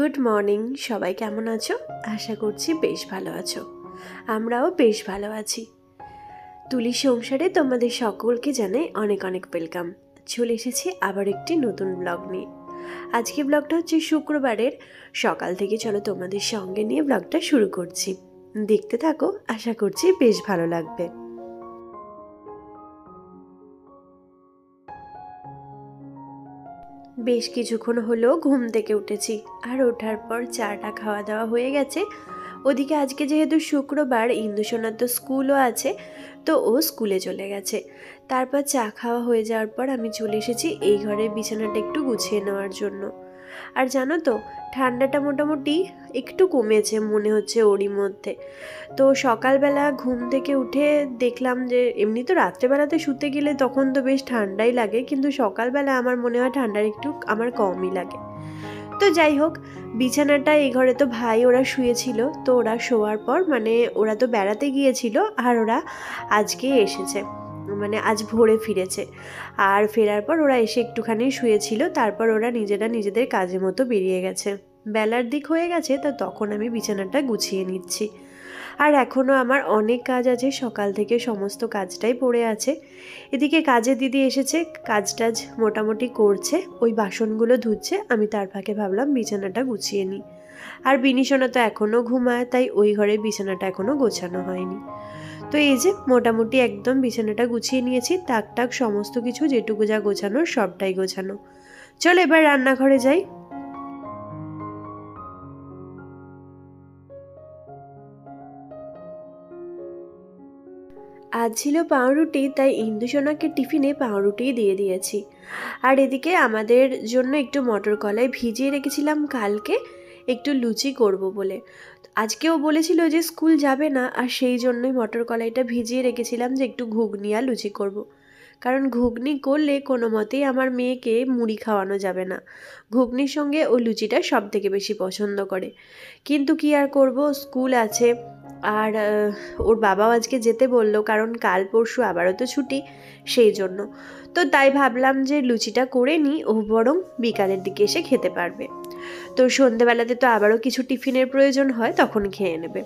Good morning. সবাই কেমন আছো? আশা করছি বেশ ভালো আছো। আমরাও বেশ ভালো আছি। তুলি সংসারে তোমাদের সকলকে জানাই অনেক অনেক ওয়েলকাম। চলে এসেছি আবার একটি নতুন ব্লগ নিয়ে। আজকে ব্লগটা হচ্ছে শুক্রবারের সকাল থেকে। চলো তোমাদের সঙ্গে নিয়ে ব্লগটা শুরু করছি, দেখতে থাকো, আশা করছি বেশ ভালো লাগবে। বেশ কিছুক্ষণ হলো ঘুম থেকে উঠেছি, আর ওঠার পর চাটা খাওয়া দাওয়া হয়ে গেছে। ওদিকে আজকে যেহেতু শুক্রবার, ইন্দুসোনার তো স্কুলও আছে, তো ও স্কুলে চলে গেছে। তারপর চা খাওয়া হয়ে যাওয়ার পর আমি চলে এসেছি এই ঘরের বিছানাটা একটু গুছিয়ে নেওয়ার জন্য। আর জানো তো, ঠান্ডাটা মোটামুটি একটু কমেছে মনে হচ্ছে ওরই মধ্যে। তো সকালবেলা ঘুম থেকে উঠে দেখলাম যে এমনি তো রাত্রেবেলাতে শুতে গেলে তখন তো বেশ ঠান্ডাই লাগে, কিন্তু সকালবেলা আমার মনে হয় ঠান্ডার একটু আমার কমই লাগে। তো যাই হোক, বিছানাটা এই ঘরে তো ভাই ওরা শুয়েছিল, তো ওরা শোয়ার পর মানে ওরা তো বেড়াতে গিয়েছিল, আর ওরা আজকে এসেছে, মানে আজ ভোরে ফিরেছে। আর ফেরার পর ওরা এসে একটুখানি শুয়েছিল, তারপর ওরা নিজেরা নিজেদের কাজের মতো বেরিয়ে গেছে। বেলার দিক হয়ে গেছে, তো তখন আমি বিছানাটা গুছিয়ে নিচ্ছি। আর এখনও আমার অনেক কাজ আছে, সকাল থেকে সমস্ত কাজটাই পড়ে আছে। এদিকে কাজের দিদি এসেছে, কাজ টাজ মোটামুটি করছে, ওই বাসনগুলো ধুচ্ছে। আমি তার ফাঁকে ভাবলাম বিছানাটা গুছিয়ে নিই। আর বিনিশোনা তো এখনও ঘুমায়, তাই ওই ঘরে বিছানাটা এখনও গোছানো হয়নি। তো এই যে মোটামুটি একদম বিছানাটা গুছিয়ে নিয়েছি, তাক টাক সমস্ত কিছু যেটুকু যা গোছানোর সবটাই গোছানো। চল এবার রান্নাঘরে যাই। আজ ছিল পাউরুটি, তাই ইন্দুসোনাকে টিফিনে পাউরুটিই দিয়ে দিয়েছি। আর এদিকে আমাদের জন্য একটু মটর কলাই ভিজিয়ে রেখেছিলাম কালকে, একটু লুচি করব বলে। আজকেও বলেছিল যে স্কুল যাবে না, আর সেই জন্যই মটর কলাইটা ভিজিয়ে রেখেছিলাম যে একটু ঘুগনি আর লুচি করব। কারণ ঘুগনি করলে কোনো মতেই আমার মেয়েকে মুড়ি খাওয়ানো যাবে না, ঘুগনির সঙ্গে ও লুচিটা সব থেকে বেশি পছন্দ করে। কিন্তু কি আর করব, স্কুল আছে। আর ওর বাবাও আজকে যেতে বললো, কারণ কাল পরশু আবারও তো ছুটি, সেই জন্য। তো তাই ভাবলাম যে লুচিটা করে নিই, ও বরং বিকালের দিকে এসে খেতে পারবে। তো সন্ধেবেলাতে তো আবারও কিছু টিফিনের প্রয়োজন হয়, তখন খেয়ে নেবে।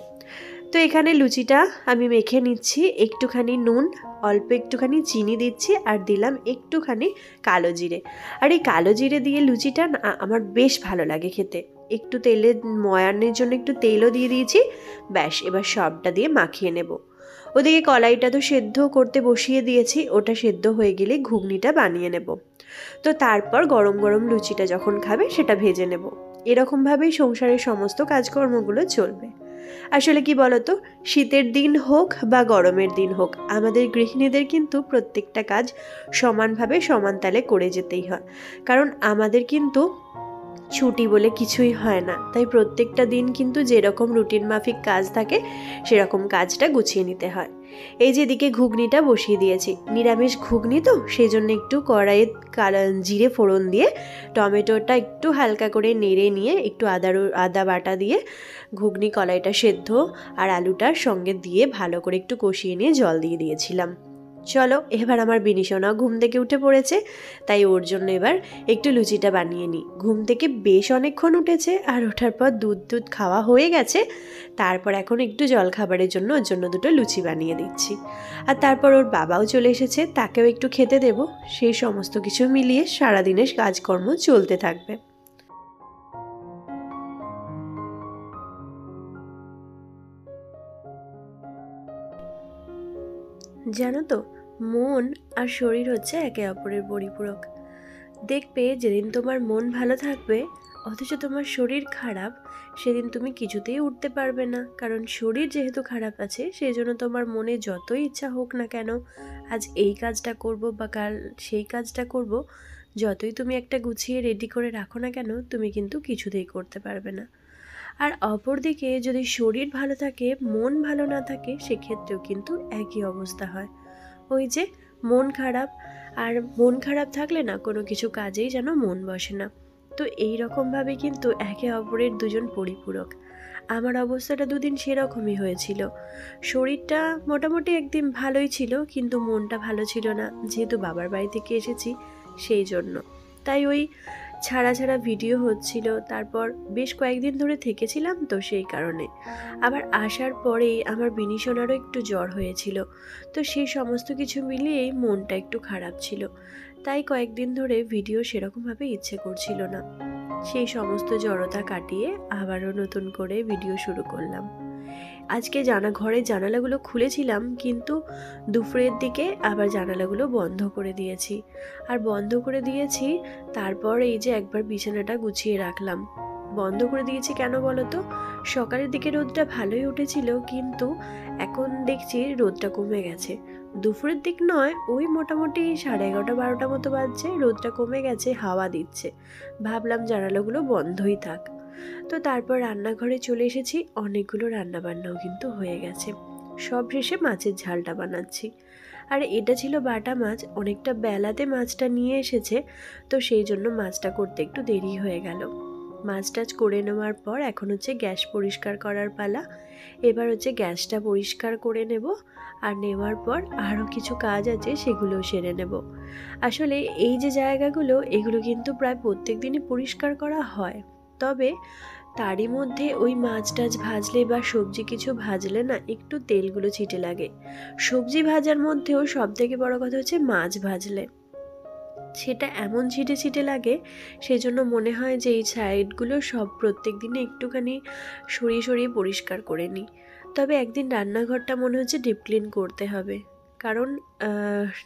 তো এখানে লুচিটা আমি মেখে নিচ্ছি। একটুখানি নুন, অল্প একটুখানি চিনি দিচ্ছি, আর দিলাম একটুখানি কালো জিরে। আর এই কালো জিরে দিয়ে লুচিটা না আমার বেশ ভালো লাগে খেতে। একটু তেলে ময়ানের জন্য একটু তেলও দিয়ে দিয়েছি। ব্যাস, এবার সবটা দিয়ে মাখিয়ে নেব। ওদিকে কলাইটা তো সেদ্ধ করতে বসিয়ে দিয়েছি, ওটা সেদ্ধ হয়ে গেলে ঘুগনিটা বানিয়ে নেব। তো তারপর গরম গরম লুচিটা যখন খাবে সেটা ভেজে নেব। এরকমভাবেই সংসারের সমস্ত কাজকর্মগুলো চলবে। আসলে কি বলতো, শীতের দিন হোক বা গরমের দিন হোক, আমাদের গৃহিণীদের কিন্তু প্রত্যেকটা কাজ সমানভাবে সমান তালে করে যেতেই হয়। কারণ আমাদের কিন্তু ছুটি বলে কিছুই হয় না, তাই প্রত্যেকটা দিন কিন্তু যেরকম রুটিন মাফিক কাজ থাকে সেরকম কাজটা গুছিয়ে নিতে হয়। এই যেদিকে ঘুগনিটা বসিয়ে দিয়েছি, নিরামিষ ঘুগনি তো সেই জন্য একটু কড়াইয়ে জিরে ফোড়ন দিয়ে টমেটোটা একটু হালকা করে নেড়ে নিয়ে একটু আদা বাটা দিয়ে ঘুগনি কলাইটা সেদ্ধ আর আলুটার সঙ্গে দিয়ে ভালো করে একটু কষিয়ে নিয়ে জল দিয়ে দিয়েছিলাম। চলো এবার আমার বিনিশোনাও ঘুম থেকে উঠে পড়েছে, তাই ওর জন্য এবার একটু লুচিটা বানিয়ে নিই। ঘুম থেকে বেশ অনেকক্ষণ উঠেছে, আর ওঠার পর দুধ খাওয়া হয়ে গেছে। তারপর এখন একটু জল খাবারের জন্য ওর জন্য দুটো লুচি বানিয়ে দিচ্ছি। আর তারপর ওর বাবাও চলে এসেছে, তাকেও একটু খেতে দেব। সেই সমস্ত কিছু মিলিয়ে সারাদিনের কাজকর্ম চলতে থাকবে। জানো তো, মন আর শরীর হচ্ছে একে অপরের পরিপূরক। দেখবে যেদিন তোমার মন ভালো থাকবে অথচ তোমার শরীর খারাপ, সেদিন তুমি কিছুতেই উঠতে পারবে না। কারণ শরীর যেহেতু খারাপ আছে, সেই জন্য তোমার মনে যতই ইচ্ছা হোক না কেন, আজ এই কাজটা করব বা কাল সেই কাজটা করব, যতই তুমি একটা গুছিয়ে রেডি করে রাখো না কেন, তুমি কিন্তু কিছুতেই করতে পারবে না। আর অপরদিকে যদি শরীর ভালো থাকে, মন ভালো না থাকে, সেক্ষেত্রেও কিন্তু একই অবস্থা হয়। ওই যে মন খারাপ, আর মন খারাপ থাকলে না কোনো কিছু কাজেই যেন মন বসে না। তো এই রকমভাবে কিন্তু একে অপরের দুজন পরিপূরক। আমার অবস্থাটা দুদিন সেরকমই হয়েছিল। শরীরটা মোটামুটি একদিন ভালোই ছিল, কিন্তু মনটা ভালো ছিল না, যেহেতু বাবার বাড়ি থেকে এসেছি সেই জন্য। তাই ওই ছাড়া ছাড়া ভিডিও হচ্ছিল। তারপর বেশ কয়েকদিন ধরে থেকেছিলাম তো সেই কারণে। আবার আসার পরেই আমার বিনিশোনারও একটু জ্বর হয়েছিল, তো সেই সমস্ত কিছু মিলিয়েই মনটা একটু খারাপ ছিল। তাই কয়েকদিন ধরে ভিডিও সেরকমভাবে ইচ্ছে করছিল না। সেই সমস্ত জড়তা কাটিয়ে আবারও নতুন করে ভিডিও শুরু করলাম। আজকে ঘরের জানালাগুলো খুলেছিলাম, কিন্তু দুপুরের দিকে আবার জানালাগুলো বন্ধ করে দিয়েছি। আর বন্ধ করে দিয়েছি, তারপর এই যে একবার বিছানাটা গুছিয়ে রাখলাম। বন্ধ করে দিয়েছি কেন বলো তো? সকালের দিকে রোদটা ভালোই উঠেছিল, কিন্তু এখন দেখছি রোদটা কমে গেছে। দুপুরের দিক নয়, ওই মোটামুটি 11:30-12টা মতো বাজছে, রোদটা কমে গেছে, হাওয়া দিচ্ছে। ভাবলাম জানালাগুলো বন্ধই থাক। তো তারপর রান্নাঘরে চলে এসেছি। অনেকগুলো রান্নাবান্নাও কিন্তু হয়ে গেছে। সব শেষে মাছের ঝালটা বানাচ্ছি। আর এটা ছিল বাটা মাছ, অনেকটা বেলাতে মাছটা নিয়ে এসেছে, তো সেই জন্য মাছটা করতে একটু দেরি হয়ে গেল। মাছ টাছ করে নেওয়ার পর এখন হচ্ছে গ্যাস পরিষ্কার করার পালা। এবার হচ্ছে গ্যাসটা পরিষ্কার করে নেব, আর নেওয়ার পর আরও কিছু কাজ আছে সেগুলোও সেরে নেব। আসলে এই যে জায়গাগুলো, এগুলো কিন্তু প্রায় প্রত্যেক দিনই পরিষ্কার করা হয়। তবে তারই মধ্যে ওই মাছ টাছ ভাজলে বা সবজি কিছু ভাজলে না একটু তেলগুলো ছিটে লাগে। সবজি ভাজার মধ্যেও সব থেকে বড় কথা হচ্ছে মাছ ভাজলে সেটা এমন ছিটে ছিটে লাগে, সেই জন্য মনে হয় যে এই সাইডগুলো সব প্রত্যেক দিনে একটুখানি সরিয়ে সরিয়ে পরিষ্কার করে নিই। তবে একদিন রান্নাঘরটা মনে হচ্ছে ডিপ ক্লিন করতে হবে, কারণ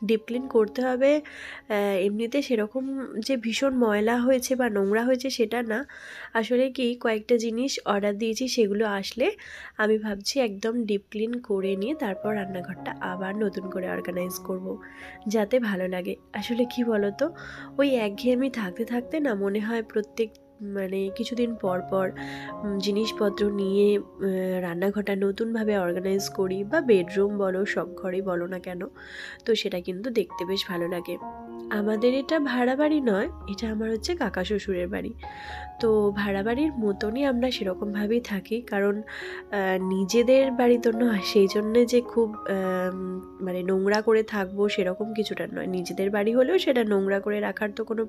ডিপ ক্লিন করতে হবে। এমনিতে সেরকম যে ভীষণ ময়লা হয়েছে বা নোংরা হয়েছে সেটা না। আসলে কি, কয়েকটা জিনিস অর্ডার দিয়েছি, সেগুলো আসলে আমি ভাবছি একদম ডিপ ক্লিন করে নিয়ে তারপর রান্নাঘরটা আবার নতুন করে অর্গানাইজ করব, যাতে ভালো লাগে। আসলে কি বলো তো, ওই একঘেয়েমি থাকতে থাকতে না মনে হয় প্রত্যেক কিছুদিন পর পর জিনিসপত্র নিয়ে রান্নাঘরটা নতুনভাবে অর্গানাইজ করি, বা বেডরুম বলো, সব ঘরেই বলো না কেন, তো সেটা কিন্তু দেখতে বেশ ভালো লাগে। আমাদের এটা ভাড়া বাড়ি নয়, এটা আমার হচ্ছে কাকা শ্বশুরের বাড়ি। তো ভাড়া বাড়ির মতনই আমরা সেরকমভাবেই থাকি, কারণ নিজেদের বাড়ি তো নয়, সেই জন্যে যে খুব নোংরা করে থাকবো সেরকম কিছুটা নয়। নিজেদের বাড়ি হলেও সেটা নোংরা করে রাখার তো কোনো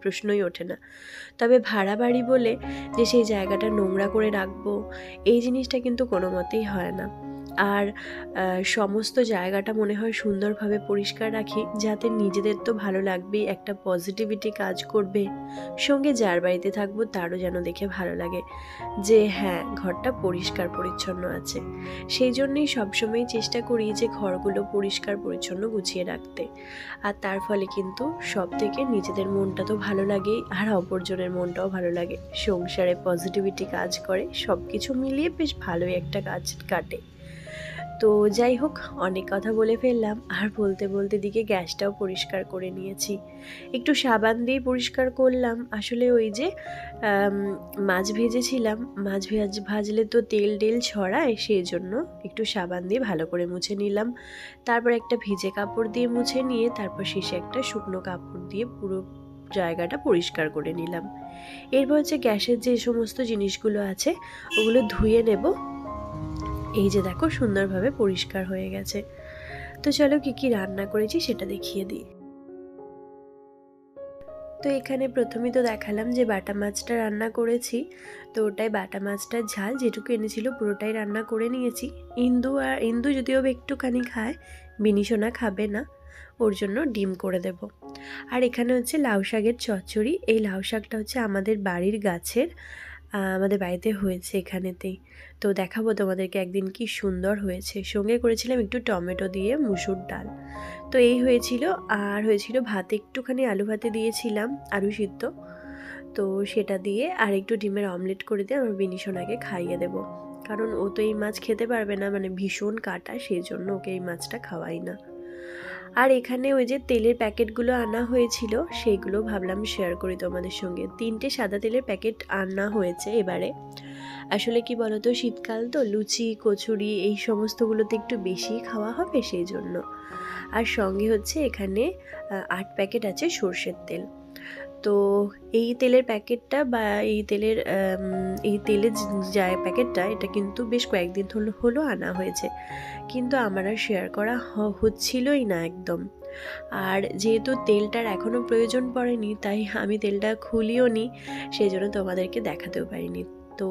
প্রশ্নই ওঠে না। তবে ভাড়া বাড়ি বলে যে সেই জায়গাটা নোংরা করে রাখবো, এই জিনিসটা কিন্তু কোনো মতেই হয় না। আর সমস্ত জায়গাটা মনে হয় সুন্দরভাবে পরিষ্কার রাখি, যাতে নিজেদের তো ভালো লাগবেই, একটা পজিটিভিটি কাজ করবে, সঙ্গে যার বাড়িতে থাকবো তারও যেন দেখে ভালো লাগে যে হ্যাঁ, ঘরটা পরিষ্কার পরিচ্ছন্ন আছে। সেই জন্যেই সবসময় চেষ্টা করি যে ঘরগুলো পরিষ্কার পরিচ্ছন্ন গুছিয়ে রাখতে। আর তার ফলে কিন্তু সব থেকে নিজেদের মনটা তো ভালো লাগেই, আর অপরজনের মনটাও ভালো লাগে, সংসারে পজিটিভিটি কাজ করে, সব কিছু মিলিয়ে বেশ ভালোই একটা কাজ কাটে। তো যাই হোক, অনেক কথা বলে ফেললাম, আর বলতে বলতে দিকে গ্যাসটাও পরিষ্কার করে নিয়েছি। একটু সাবান দিয়ে পরিষ্কার করলাম। আসলে ওই যে মাছ ভেজেছিলাম, মাছ ভাজলে তো তেল টেল ছড়ায়, সেই জন্য একটু সাবান দিয়ে ভালো করে মুছে নিলাম। তারপর একটা ভিজে কাপড় দিয়ে মুছে নিয়ে তারপর শেষে একটা শুকনো কাপড় দিয়ে পুরো জায়গাটা পরিষ্কার করে নিলাম। এরপর হচ্ছে গ্যাসের যে সমস্ত জিনিসগুলো আছে ওগুলো ধুয়ে নেব। এই যে দেখো, সুন্দরভাবে পরিষ্কার হয়ে গেছে। তো চলো কি কি রান্না করেছি সেটা দেখিয়ে দিই। তো এখানে প্রথমেই তো দেখালাম যে বাটা মাছটা রান্না করেছি। তো ওটাই বাটা মাছটার ঝাল যেটুকু এনেছিল পুরোটাই রান্না করে নিয়েছি। ইন্দু যদিও একটুখানি খায়, বিনিশোনা খাবে না, ওর জন্য ডিম করে দেব। আর এখানে হচ্ছে লাউ শাকের চচ্চড়ি। এই লাউ শাকটা হচ্ছে আমাদের বাড়ির গাছের, আমাদের বাড়িতে হয়েছে এখানেতেই। তো দেখাবো তোমাদেরকে একদিন কি সুন্দর হয়েছে। সঙ্গে করেছিলাম একটু টমেটো দিয়ে মুসুর ডাল। তো এই হয়েছিল। আর হয়েছিল ভাত, একটুখানি আলু ভাতে দিয়েছিলাম আলু সিদ্ধ, তো সেটা দিয়ে আর একটু ডিমের অমলেট করে দিয়ে আমার বিনিশোনাকে খাইয়ে দেব, কারণ ও তো এই মাছ খেতে পারবে না, ভীষণ কাটা, সেই জন্য ওকে এই মাছটা খাওয়াই না। আর এখানে ওই যে তেলের প্যাকেটগুলো আনা হয়েছিল, সেইগুলো ভাবলাম শেয়ার করি তোমাদের সঙ্গে। 3টে সাদা তেলের প্যাকেট আনা হয়েছে এবারে। আসলে কি বলতো, শীতকাল তো লুচি কচুরি এই সমস্তগুলোতে একটু বেশি খাওয়া হবে, সেই জন্য। আর সঙ্গে হচ্ছে এখানে 8 প্যাকেট আছে সর্ষের তেল। তো এই তেলের প্যাকেটটা বা এই তেলের যে প্যাকেটটা এটা কিন্তু বেশ কয়েকদিন হলো আনা হয়েছে, কিন্তু আমার আর শেয়ার করা হচ্ছিলই না একদম। আর যেহেতু তেলটার এখনও প্রয়োজন পড়েনি, তাই আমি তেলটা খুলিও নি, সেই জন্য তোমাদেরকে দেখাতেও পারিনি। তো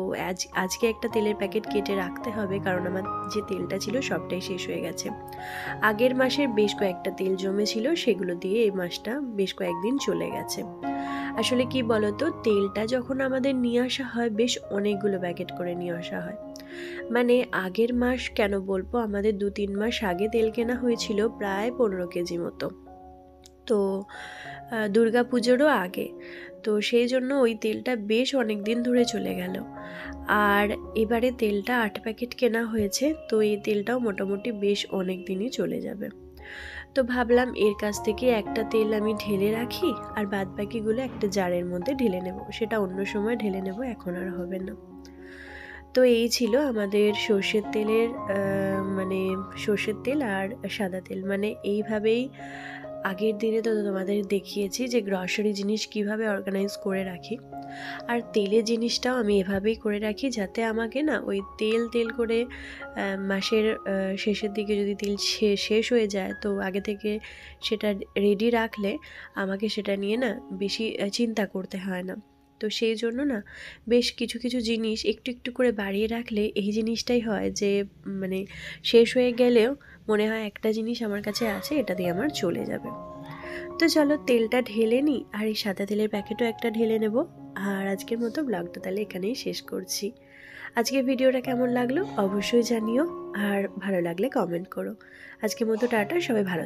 আজকে একটা তেলের প্যাকেট কেটে রাখতে হবে, কারণ আমার যে তেলটা ছিল সবটাই শেষ হয়ে গেছে। আগের মাসের বেশ কয়েকটা তেল জমেছিল, সেগুলো দিয়ে এই মাসটা বেশ কয়েকদিন চলে গেছে। আসলে কি বলতো, তেলটা যখন আমাদের নিয়ে আসা হয় বেশ অনেকগুলো প্যাকেট করে নিয়ে আসা হয়। মানে আগের মাস কেন বলবো, আমাদের 2-3 মাস আগে তেল কেনা হয়েছিল প্রায় 15 কেজি মতো। তো দুর্গা পুজোরও আগে, তো সেই জন্য ওই তেলটা বেশ অনেক দিন ধরে চলে গেল। আর এবারে তেলটা 8 প্যাকেট কেনা হয়েছে, তো এই তেলটাও মোটামুটি বেশ অনেক দিনই চলে যাবে। তো ভাবলাম এর কাছ থেকে একটা তেল আমি ঢেলে রাখি, আর বাদ বাকিগুলো একটা জারের মধ্যে ঢেলে নেব, সেটা অন্য সময় ঢেলে নেব, এখন আর হবে না। তো এই ছিল আমাদের সর্ষের তেলের মানে সর্ষের তেল আর সাদা তেল, মানে এইভাবেই আগের দিনে তো তোমাদের দেখিয়েছি যে গ্রসারি জিনিস কিভাবে অর্গানাইজ করে রাখি। আর তেলের জিনিসটাও আমি এভাবেই করে রাখি, যাতে আমাকে না ওই তেল করে মাসের শেষের দিকে যদি তেল শেষ হয়ে যায়, তো আগে থেকে সেটা রেডি রাখলে আমাকে সেটা নিয়ে না বেশি চিন্তা করতে হয় না। তো সেই জন্য না বেশ কিছু কিছু জিনিস একটু একটু করে বাড়িয়ে রাখলে এই জিনিসটাই হয় যে মানে শেষ হয়ে গেলেও মনে হয় একটা জিনিস আমার কাছে আছে, এটা দিয়ে আমার চলে যাবে। তো চলো তেলটা ঢেলে নিই, আর এই সাদা তেলের প্যাকেটও একটা ঢেলে নেব। আর আজকের মতো ব্লগটা তাহলে এখানেই শেষ করছি। আজকের ভিডিওটা কেমন লাগলো অবশ্যই জানিও, আর ভালো লাগলে কমেন্ট করো। আজকের মতো টাটা, সবাই ভালো।